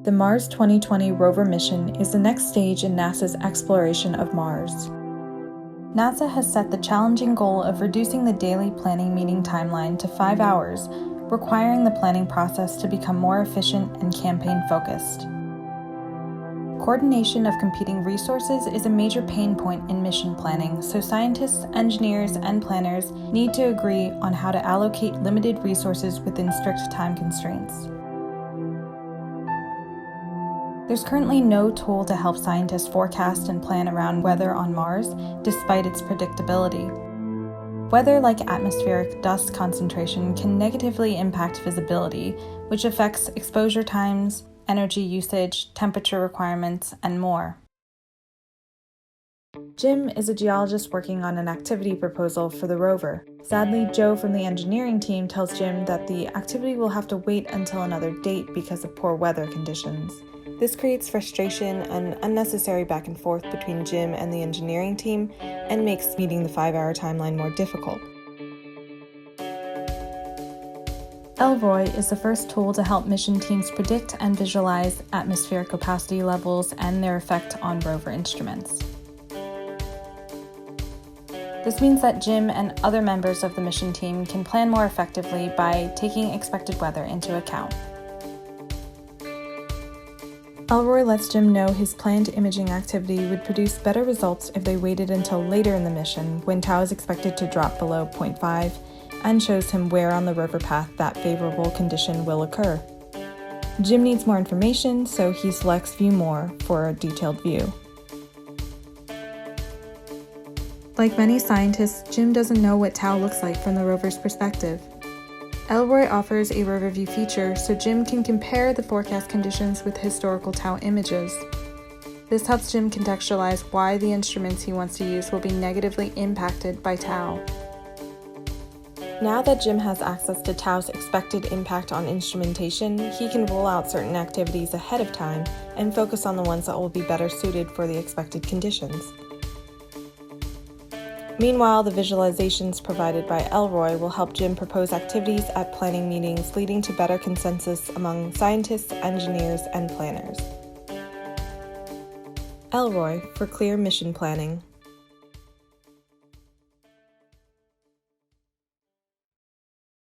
The Mars 2020 rover mission is the next stage in NASA's exploration of Mars. NASA has set the challenging goal of reducing the daily planning meeting timeline to 5 hours, requiring the planning process to become more efficient and campaign-focused. Coordination of competing resources is a major pain point in mission planning, so scientists, engineers, and planners need to agree on how to allocate limited resources within strict time constraints. There's currently no tool to help scientists forecast and plan around weather on Mars, despite its predictability. Weather, like atmospheric dust concentration, can negatively impact visibility, which affects exposure times, energy usage, temperature requirements, and more. Jim is a geologist working on an activity proposal for the rover. Sadly, Joe from the engineering team tells Jim that the activity will have to wait until another date because of poor weather conditions. This creates frustration and unnecessary back and forth between Jim and the engineering team and makes meeting the 5-hour timeline more difficult. L-RROI is the first tool to help mission teams predict and visualize atmospheric opacity levels and their effect on rover instruments. This means that Jim and other members of the mission team can plan more effectively by taking expected weather into account. L-RROI lets Jim know his planned imaging activity would produce better results if they waited until later in the mission, when tau is expected to drop below 0.5, and shows him where on the rover path that favorable condition will occur. Jim needs more information, so he selects View More for a detailed view. Like many scientists, Jim doesn't know what tau looks like from the rover's perspective. L-RROI offers a rover view feature so Jim can compare the forecast conditions with historical tau images. This helps Jim contextualize why the instruments he wants to use will be negatively impacted by tau. Now that Jim has access to tau's expected impact on instrumentation, he can rule out certain activities ahead of time and focus on the ones that will be better suited for the expected conditions. Meanwhile, the visualizations provided by L-RROI will help Jim propose activities at planning meetings, leading to better consensus among scientists, engineers, and planners. L-RROI for clear mission planning.